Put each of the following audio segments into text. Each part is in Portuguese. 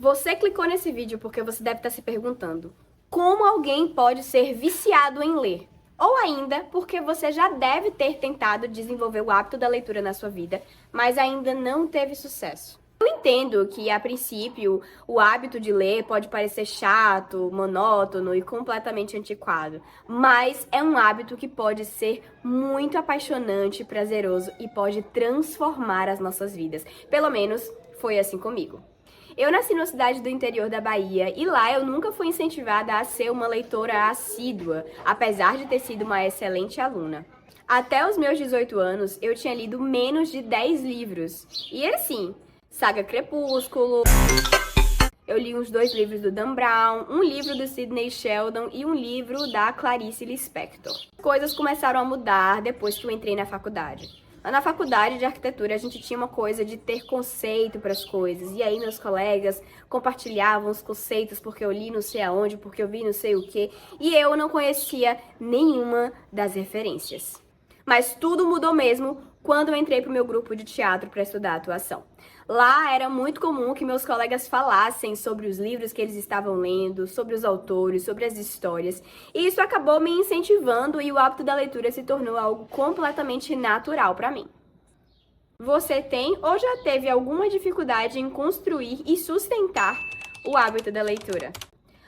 Você clicou nesse vídeo porque você deve estar se perguntando como alguém pode ser viciado em ler? Ou ainda porque você já deve ter tentado desenvolver o hábito da leitura na sua vida, mas ainda não teve sucesso. Eu entendo que, a princípio, o hábito de ler pode parecer chato, monótono e completamente antiquado, mas é um hábito que pode ser muito apaixonante, prazeroso e pode transformar as nossas vidas. Pelo menos foi assim comigo. Eu nasci numa cidade do interior da Bahia e lá eu nunca fui incentivada a ser uma leitora assídua, apesar de ter sido uma excelente aluna. Até os meus 18 anos, eu tinha lido menos de 10 livros. E assim, Saga Crepúsculo, eu li uns 2 livros do Dan Brown, um livro do Sidney Sheldon e um livro da Clarice Lispector. Coisas começaram a mudar depois que eu entrei na faculdade. Lá na faculdade de arquitetura, a gente tinha uma coisa de ter conceito para as coisas. E aí meus colegas compartilhavam os conceitos porque eu li não sei aonde, porque eu vi não sei o quê. E eu não conhecia nenhuma das referências. Mas tudo mudou mesmo quando eu entrei pro meu grupo de teatro para estudar atuação. Lá era muito comum que meus colegas falassem sobre os livros que eles estavam lendo, sobre os autores, sobre as histórias, e isso acabou me incentivando e o hábito da leitura se tornou algo completamente natural para mim. Você tem ou já teve alguma dificuldade em construir e sustentar o hábito da leitura?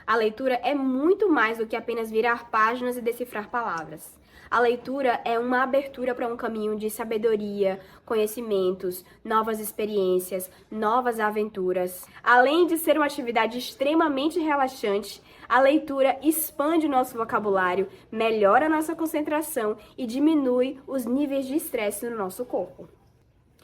A leitura é muito mais do que apenas virar páginas e decifrar palavras. A leitura é uma abertura para um caminho de sabedoria, conhecimentos, novas experiências, novas aventuras. Além de ser uma atividade extremamente relaxante, a leitura expande o nosso vocabulário, melhora a nossa concentração e diminui os níveis de estresse no nosso corpo.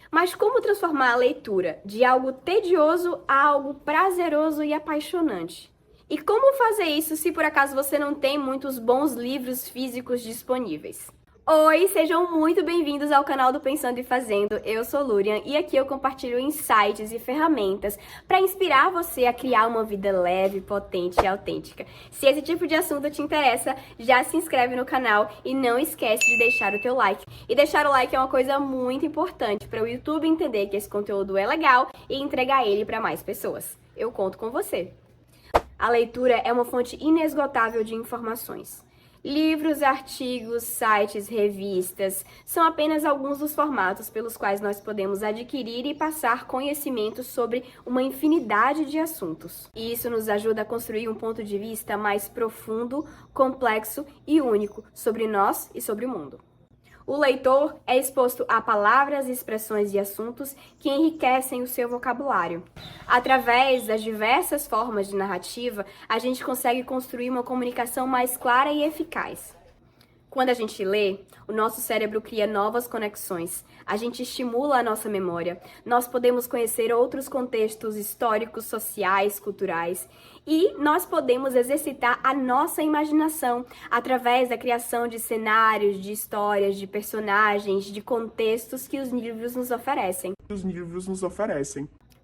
Mas como transformar a leitura de algo tedioso a algo prazeroso e apaixonante? E como fazer isso se por acaso você não tem muitos bons livros físicos disponíveis? Oi, sejam muito bem-vindos ao canal do Pensando e Fazendo. Eu sou Lurian e aqui eu compartilho insights e ferramentas para inspirar você a criar uma vida leve, potente e autêntica. Se esse tipo de assunto te interessa, já se inscreve no canal e não esquece de deixar o teu like. E deixar o like é uma coisa muito importante para o YouTube entender que esse conteúdo é legal e entregar ele para mais pessoas. Eu conto com você. A leitura é uma fonte inesgotável de informações. Livros, artigos, sites, revistas são apenas alguns dos formatos pelos quais nós podemos adquirir e passar conhecimentos sobre uma infinidade de assuntos. E isso nos ajuda a construir um ponto de vista mais profundo, complexo e único sobre nós e sobre o mundo. O leitor é exposto a palavras, expressões e assuntos que enriquecem o seu vocabulário. Através das diversas formas de narrativa, a gente consegue construir uma comunicação mais clara e eficaz. Quando a gente lê, o nosso cérebro cria novas conexões, a gente estimula a nossa memória, nós podemos conhecer outros contextos históricos, sociais, culturais e nós podemos exercitar a nossa imaginação através da criação de cenários, de histórias, de personagens, de contextos que os livros nos oferecem.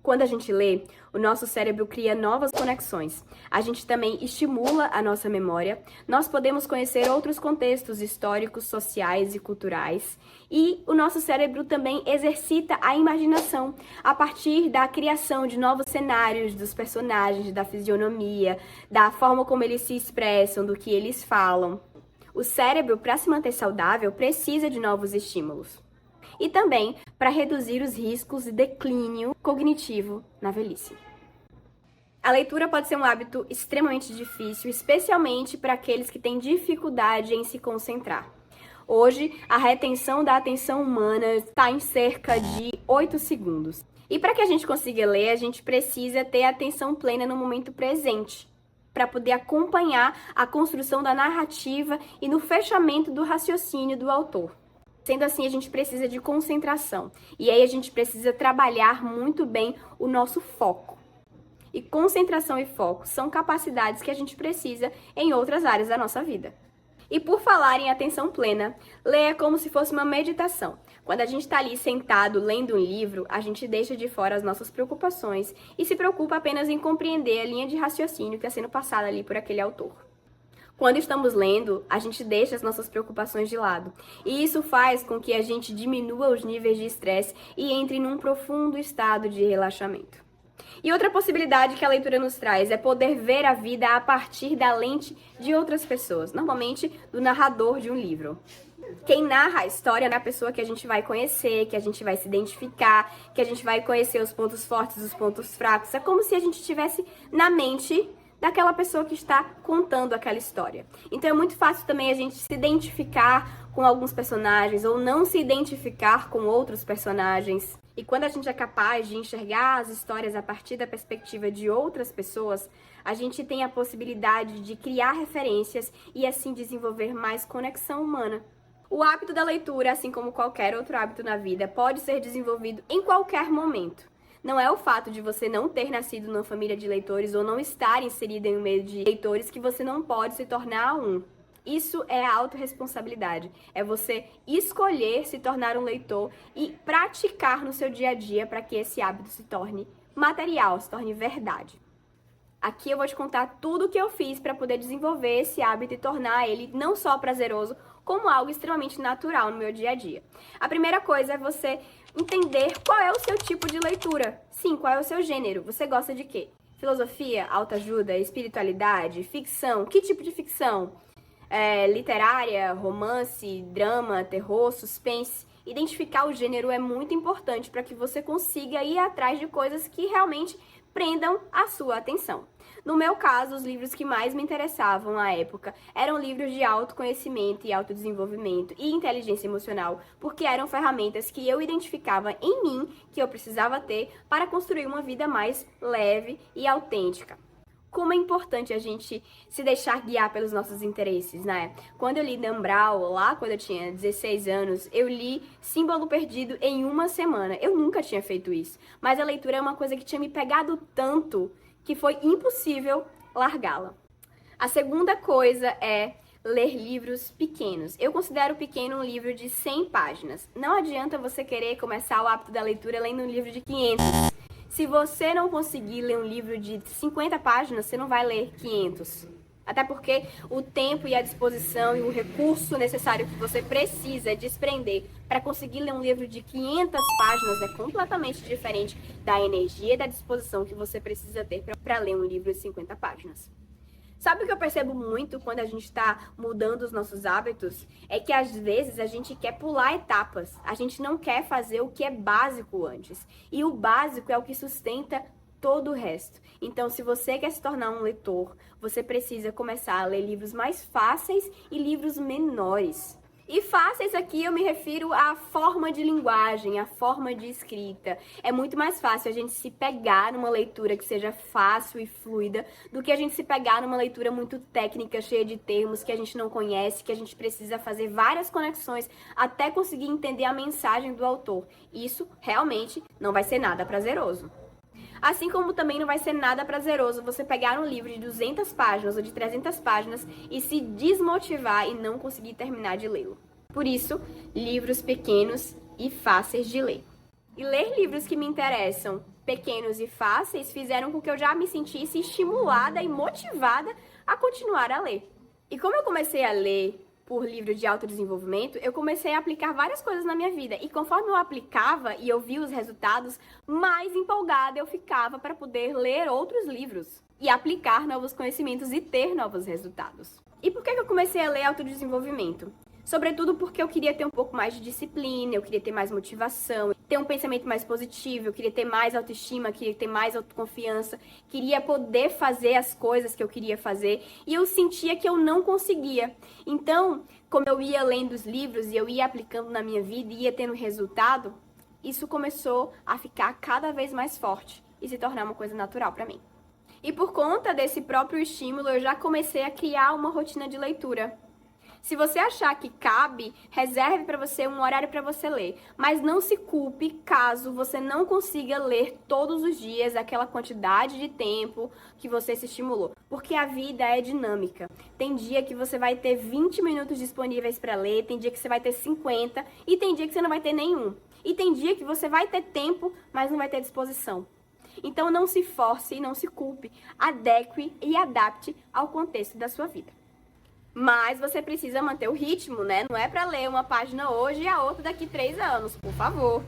Quando a gente lê, o nosso cérebro cria novas conexões. A gente também estimula a nossa memória. Nós podemos conhecer outros contextos históricos, sociais e culturais. E o nosso cérebro também exercita a imaginação a partir da criação de novos cenários dos personagens, da fisionomia, da forma como eles se expressam, do que eles falam. O cérebro, para se manter saudável, precisa de novos estímulos. E também para reduzir os riscos de declínio cognitivo na velhice. A leitura pode ser um hábito extremamente difícil, especialmente para aqueles que têm dificuldade em se concentrar. Hoje, a retenção da atenção humana está em cerca de 8 segundos. E para que a gente consiga ler, a gente precisa ter atenção plena no momento presente, para poder acompanhar a construção da narrativa e no fechamento do raciocínio do autor. Sendo assim, a gente precisa de concentração. E aí a gente precisa trabalhar muito bem o nosso foco. E concentração e foco são capacidades que a gente precisa em outras áreas da nossa vida. E por falar em atenção plena, ler é como se fosse uma meditação. Quando a gente está ali sentado lendo um livro, a gente deixa de fora as nossas preocupações e se preocupa apenas em compreender a linha de raciocínio que está sendo passada ali por aquele autor. Quando estamos lendo, a gente deixa as nossas preocupações de lado. E isso faz com que a gente diminua os níveis de estresse e entre num profundo estado de relaxamento. E outra possibilidade que a leitura nos traz é poder ver a vida a partir da lente de outras pessoas, normalmente do narrador de um livro. Quem narra a história é a pessoa que a gente vai conhecer, que a gente vai se identificar, que a gente vai conhecer os pontos fortes, os pontos fracos. É como se a gente estivesse na mente daquela pessoa que está contando aquela história. Então é muito fácil também a gente se identificar com alguns personagens ou não se identificar com outros personagens. E quando a gente é capaz de enxergar as histórias a partir da perspectiva de outras pessoas, a gente tem a possibilidade de criar referências e assim desenvolver mais conexão humana. O hábito da leitura, assim como qualquer outro hábito na vida, pode ser desenvolvido em qualquer momento. Não é o fato de você não ter nascido numa família de leitores ou não estar inserido em um meio de leitores que você não pode se tornar um. Isso é a autorresponsabilidade. É você escolher se tornar um leitor e praticar no seu dia a dia para que esse hábito se torne material, se torne verdade. Aqui eu vou te contar tudo o que eu fiz para poder desenvolver esse hábito e tornar ele não só prazeroso, como algo extremamente natural no meu dia a dia. A primeira coisa é você entender qual é o seu tipo de leitura. Sim, qual é o seu gênero. Você gosta de quê? Filosofia, autoajuda, espiritualidade, ficção. Que tipo de ficção? Literária, romance, drama, terror, suspense. Identificar o gênero é muito importante para que você consiga ir atrás de coisas que realmente prendam a sua atenção. No meu caso, os livros que mais me interessavam à época eram livros de autoconhecimento e autodesenvolvimento e inteligência emocional, porque eram ferramentas que eu identificava em mim que eu precisava ter para construir uma vida mais leve e autêntica. Como é importante a gente se deixar guiar pelos nossos interesses, né? Quando eu li Dan Brown, lá quando eu tinha 16 anos, eu li Símbolo Perdido em uma semana. Eu nunca tinha feito isso, mas a leitura é uma coisa que tinha me pegado tanto que foi impossível largá-la. A segunda coisa é ler livros pequenos. Eu considero pequeno um livro de 100 páginas. Não adianta você querer começar o hábito da leitura lendo um livro de 500. Se você não conseguir ler um livro de 50 páginas, você não vai ler 500. Até porque o tempo e a disposição e o recurso necessário que você precisa desprender para conseguir ler um livro de 500 páginas é completamente diferente da energia e da disposição que você precisa ter para ler um livro de 50 páginas. Sabe o que eu percebo muito quando a gente está mudando os nossos hábitos? É que às vezes a gente quer pular etapas. A gente não quer fazer o que é básico antes. E o básico é o que sustenta todo o resto. Então, se você quer se tornar um leitor, você precisa começar a ler livros mais fáceis e livros menores. E fáceis aqui eu me refiro à forma de linguagem, à forma de escrita. É muito mais fácil a gente se pegar numa leitura que seja fácil e fluida do que a gente se pegar numa leitura muito técnica, cheia de termos que a gente não conhece, que a gente precisa fazer várias conexões até conseguir entender a mensagem do autor. Isso realmente não vai ser nada prazeroso. Assim como também não vai ser nada prazeroso você pegar um livro de 200 páginas ou de 300 páginas e se desmotivar e não conseguir terminar de lê-lo. Por isso, livros pequenos e fáceis de ler. E ler livros que me interessam, pequenos e fáceis, fizeram com que eu já me sentisse estimulada e motivada a continuar a ler. E como eu comecei a ler por livro de autodesenvolvimento, eu comecei a aplicar várias coisas na minha vida. E conforme eu aplicava e eu via os resultados, mais empolgada eu ficava para poder ler outros livros e aplicar novos conhecimentos e ter novos resultados. E por que eu comecei a ler autodesenvolvimento? Sobretudo porque eu queria ter um pouco mais de disciplina, eu queria ter mais motivação, ter um pensamento mais positivo, eu queria ter mais autoestima, queria ter mais autoconfiança, queria poder fazer as coisas que eu queria fazer e eu sentia que eu não conseguia. Então, como eu ia lendo os livros e eu ia aplicando na minha vida e ia tendo resultado, isso começou a ficar cada vez mais forte e se tornar uma coisa natural para mim. E por conta desse próprio estímulo, eu já comecei a criar uma rotina de leitura. Se você achar que cabe, reserve para você um horário para você ler. Mas não se culpe caso você não consiga ler todos os dias aquela quantidade de tempo que você se estimulou. Porque a vida é dinâmica. Tem dia que você vai ter 20 minutos disponíveis para ler, tem dia que você vai ter 50 e tem dia que você não vai ter nenhum. E tem dia que você vai ter tempo, mas não vai ter disposição. Então não se force e não se culpe. Adeque e adapte ao contexto da sua vida. Mas você precisa manter o ritmo, né? Não é para ler uma página hoje e a outra daqui 3 anos, por favor.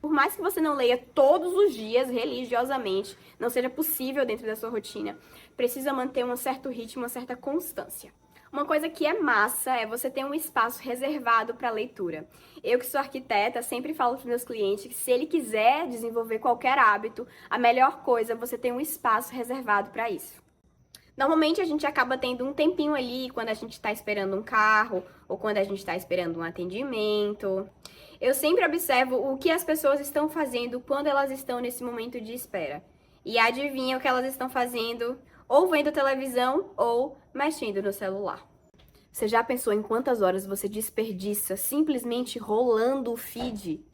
Por mais que você não leia todos os dias religiosamente, não seja possível dentro da sua rotina, precisa manter um certo ritmo, uma certa constância. Uma coisa que é massa é você ter um espaço reservado para leitura. Eu que sou arquiteta, sempre falo para os meus clientes que se ele quiser desenvolver qualquer hábito, a melhor coisa é você ter um espaço reservado para isso. Normalmente a gente acaba tendo um tempinho ali quando a gente está esperando um carro ou quando a gente está esperando um atendimento. Eu sempre observo o que as pessoas estão fazendo quando elas estão nesse momento de espera. E adivinha o que elas estão fazendo? Ou vendo televisão ou mexendo no celular. Você já pensou em quantas horas você desperdiça simplesmente rolando o feed?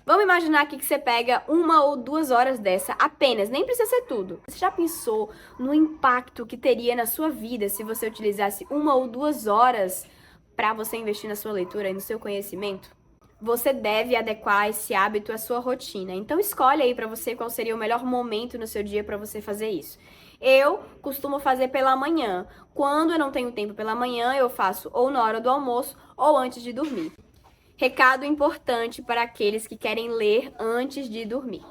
Vamos imaginar aqui que você pega 1 ou 2 horas dessa apenas, nem precisa ser tudo. Você já pensou no impacto que teria na sua vida se você utilizasse 1 ou 2 horas para você investir na sua leitura e no seu conhecimento? Você deve adequar esse hábito à sua rotina. Então escolhe aí para você qual seria o melhor momento no seu dia para você fazer isso. Eu costumo fazer pela manhã. Quando eu não tenho tempo pela manhã, eu faço ou na hora do almoço ou antes de dormir. Recado importante para aqueles que querem ler antes de dormir.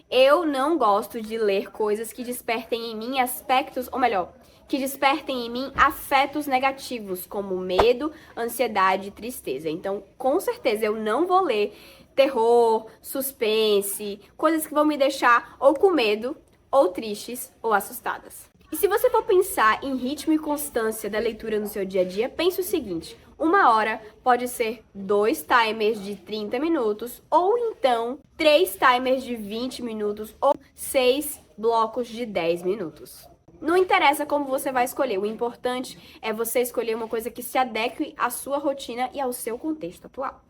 Eu não gosto de ler coisas que despertem em mim aspectos, ou melhor, que despertem em mim afetos negativos, como medo, ansiedade e tristeza. Então, com certeza, eu não vou ler terror, suspense, coisas que vão me deixar ou com medo, ou tristes, ou assustadas. E se você for pensar em ritmo e constância da leitura no seu dia a dia, pense o seguinte: 1 hora pode ser 2 timers de 30 minutos, ou então 3 timers de 20 minutos, ou 6 blocos de 10 minutos. Não interessa como você vai escolher, o importante é você escolher uma coisa que se adeque à sua rotina e ao seu contexto atual.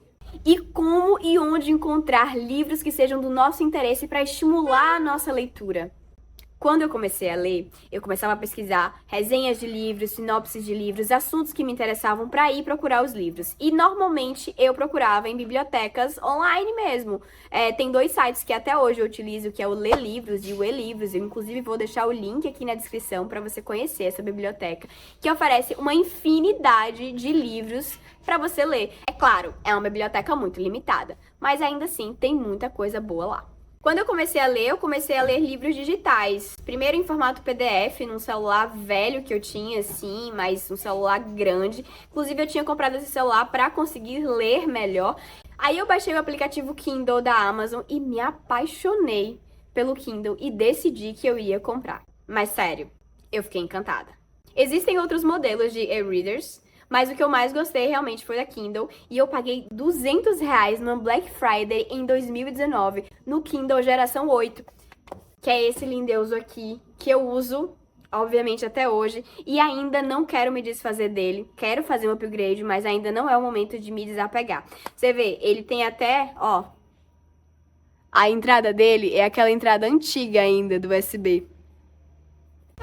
E como e onde encontrar livros que sejam do nosso interesse para estimular a nossa leitura? Quando eu comecei a ler, eu começava a pesquisar resenhas de livros, sinopses de livros, assuntos que me interessavam para ir procurar os livros. E normalmente eu procurava em bibliotecas online mesmo. Tem 2 sites que até hoje eu utilizo, que é o Lê Livros e o E-Livros. Eu inclusive vou deixar o link aqui na descrição para você conhecer essa biblioteca, que oferece uma infinidade de livros para você ler. É claro, é uma biblioteca muito limitada, mas ainda assim tem muita coisa boa lá. Quando eu comecei a ler livros digitais. Primeiro em formato PDF, num celular velho que eu tinha, assim, mas um celular grande. Inclusive, eu tinha comprado esse celular para conseguir ler melhor. Aí eu baixei o aplicativo Kindle da Amazon e me apaixonei pelo Kindle e decidi que eu ia comprar. Mas sério, eu fiquei encantada. Existem outros modelos de e-readers, mas o que eu mais gostei realmente foi da Kindle. E eu paguei R$200 no Black Friday em 2019 no Kindle geração 8, que é esse lindeuso aqui, que eu uso, obviamente, até hoje. E ainda não quero me desfazer dele. Quero fazer um upgrade, mas ainda não é o momento de me desapegar. Você vê, ele tem até, ó, a entrada dele é aquela entrada antiga ainda do USB.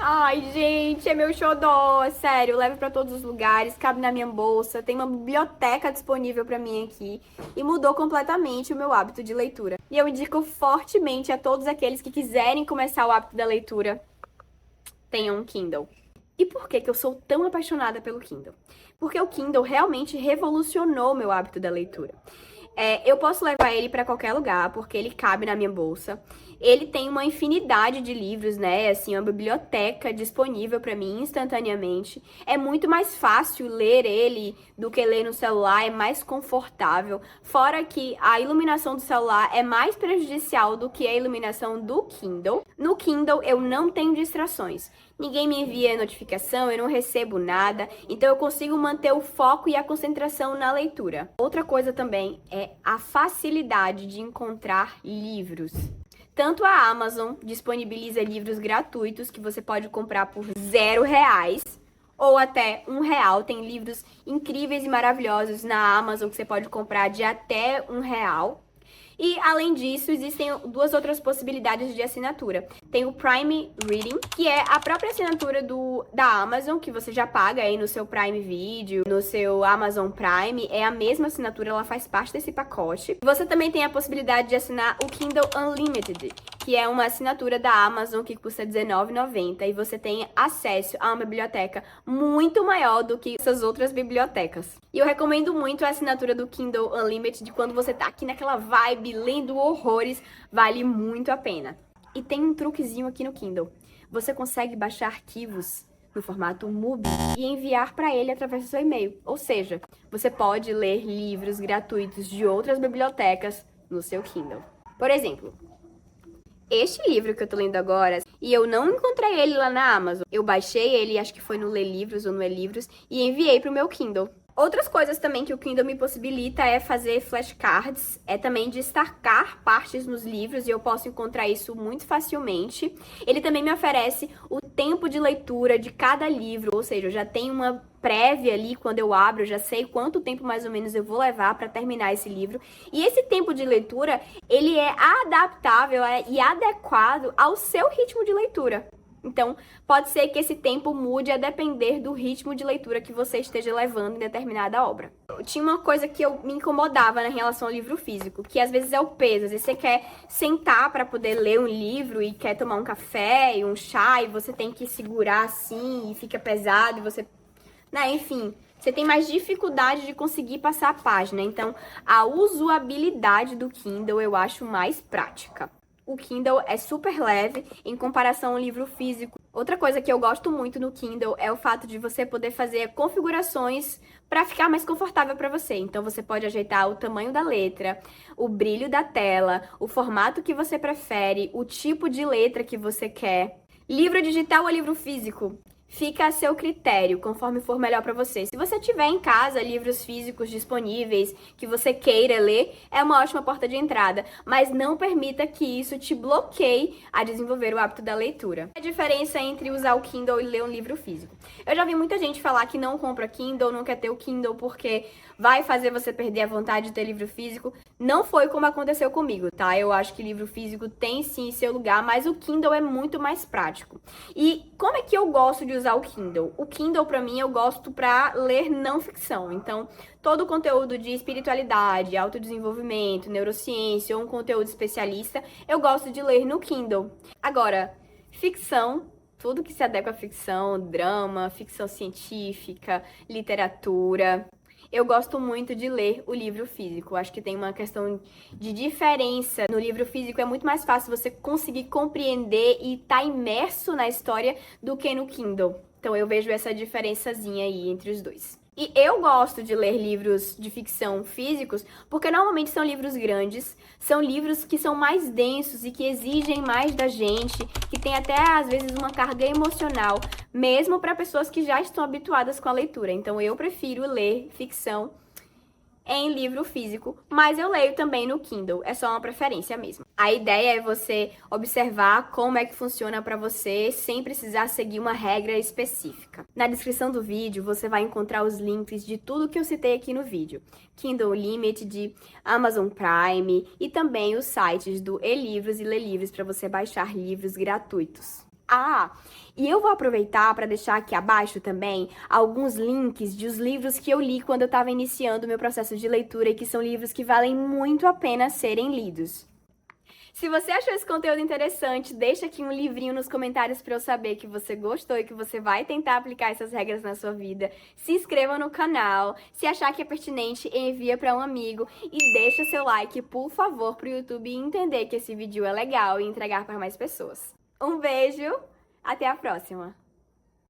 Ai, gente, é meu xodó, sério, eu levo pra todos os lugares, cabe na minha bolsa, tem uma biblioteca disponível pra mim aqui e mudou completamente o meu hábito de leitura. E eu indico fortemente a todos aqueles que quiserem começar o hábito da leitura, tenham um Kindle. E por que eu sou tão apaixonada pelo Kindle? Porque o Kindle realmente revolucionou o meu hábito da leitura. Eu posso levar ele para qualquer lugar, porque ele cabe na minha bolsa. Ele tem uma infinidade de livros, né? Assim, uma biblioteca disponível para mim instantaneamente. É muito mais fácil ler ele do que ler no celular, é mais confortável. Fora que a iluminação do celular é mais prejudicial do que a iluminação do Kindle. No Kindle eu não tenho distrações. Ninguém me envia notificação, eu não recebo nada, então eu consigo manter o foco e a concentração na leitura. Outra coisa também é a facilidade de encontrar livros. Tanto a Amazon disponibiliza livros gratuitos que você pode comprar por R$0 ou até R$1. Tem livros incríveis e maravilhosos na Amazon que você pode comprar de até R$1. E, além disso, existem 2 outras possibilidades de assinatura. Tem o Prime Reading, que é a própria assinatura da Amazon, que você já paga aí no seu Prime Video, no seu Amazon Prime. É a mesma assinatura, ela faz parte desse pacote. Você também tem a possibilidade de assinar o Kindle Unlimited, que é uma assinatura da Amazon que custa R$19,90 e você tem acesso a uma biblioteca muito maior do que essas outras bibliotecas. E eu recomendo muito a assinatura do Kindle Unlimited quando você tá aqui naquela vibe lendo horrores, vale muito a pena. E tem um truquezinho aqui no Kindle. Você consegue baixar arquivos no formato MUBI e enviar para ele através do seu e-mail. Ou seja, você pode ler livros gratuitos de outras bibliotecas no seu Kindle. Por exemplo, este livro que eu tô lendo agora, e eu não encontrei ele lá na Amazon. Eu baixei ele, acho que foi no Lê Livros ou no E-Livros, e enviei pro meu Kindle. Outras coisas também que o Kindle me possibilita é fazer flashcards, é também destacar partes nos livros e eu posso encontrar isso muito facilmente. Ele também me oferece o tempo de leitura de cada livro, ou seja, eu já tenho uma prévia ali quando eu abro, eu já sei quanto tempo mais ou menos eu vou levar para terminar esse livro. E esse tempo de leitura, ele é adaptável e adequado ao seu ritmo de leitura. Então, pode ser que esse tempo mude a depender do ritmo de leitura que você esteja levando em determinada obra. Tinha uma coisa que me incomodava em relação ao livro físico, que às vezes é o peso. Às vezes você quer sentar para poder ler um livro e quer tomar um café e um chá e você tem que segurar assim e fica pesado e você... Enfim, você tem mais dificuldade de conseguir passar a página. Então, a usabilidade do Kindle eu acho mais prática. O Kindle é super leve em comparação ao livro físico. Outra coisa que eu gosto muito no Kindle é o fato de você poder fazer configurações para ficar mais confortável para você. Então você pode ajeitar o tamanho da letra, o brilho da tela, o formato que você prefere, o tipo de letra que você quer. Livro digital ou livro físico? Fica a seu critério, conforme for melhor para você. Se você tiver em casa livros físicos disponíveis que você queira ler, é uma ótima porta de entrada, mas não permita que isso te bloqueie a desenvolver o hábito da leitura. A diferença entre usar o Kindle e ler um livro físico. Eu já vi muita gente falar que não compra Kindle, não quer ter o Kindle porque vai fazer você perder a vontade de ter livro físico. Não foi como aconteceu comigo, tá? Eu acho que livro físico tem sim seu lugar, mas o Kindle é muito mais prático. E como é que eu gosto de usar o Kindle? O Kindle, pra mim, eu gosto pra ler não ficção. Então, todo o conteúdo de espiritualidade, autodesenvolvimento, neurociência ou um conteúdo especialista, eu gosto de ler no Kindle. Agora, ficção, tudo que se adequa à ficção, drama, ficção científica, literatura... Eu gosto muito de ler o livro físico. Acho que tem uma questão de diferença. No livro físico é muito mais fácil você conseguir compreender e estar imerso na história do que no Kindle. Então eu vejo essa diferençazinha aí entre os dois. E eu gosto de ler livros de ficção físicos porque normalmente são livros grandes, são livros que são mais densos e que exigem mais da gente, que tem até às vezes uma carga emocional, mesmo para pessoas que já estão habituadas com a leitura. Então eu prefiro ler ficção em livro físico, mas eu leio também no Kindle, é só uma preferência mesmo. A ideia é você observar como é que funciona para você sem precisar seguir uma regra específica. Na descrição do vídeo você vai encontrar os links de tudo que eu citei aqui no vídeo. Kindle Unlimited, Amazon Prime e também os sites do E-Livros e Lê Livros para você baixar livros gratuitos. E eu vou aproveitar para deixar aqui abaixo também alguns links de os livros que eu li quando eu estava iniciando o meu processo de leitura e que são livros que valem muito a pena serem lidos. Se você achou esse conteúdo interessante, deixa aqui um livrinho nos comentários para eu saber que você gostou e que você vai tentar aplicar essas regras na sua vida. Se inscreva no canal, se achar que é pertinente, envia para um amigo e deixa seu like, por favor, para o YouTube entender que esse vídeo é legal e entregar para mais pessoas. Um beijo, até a próxima!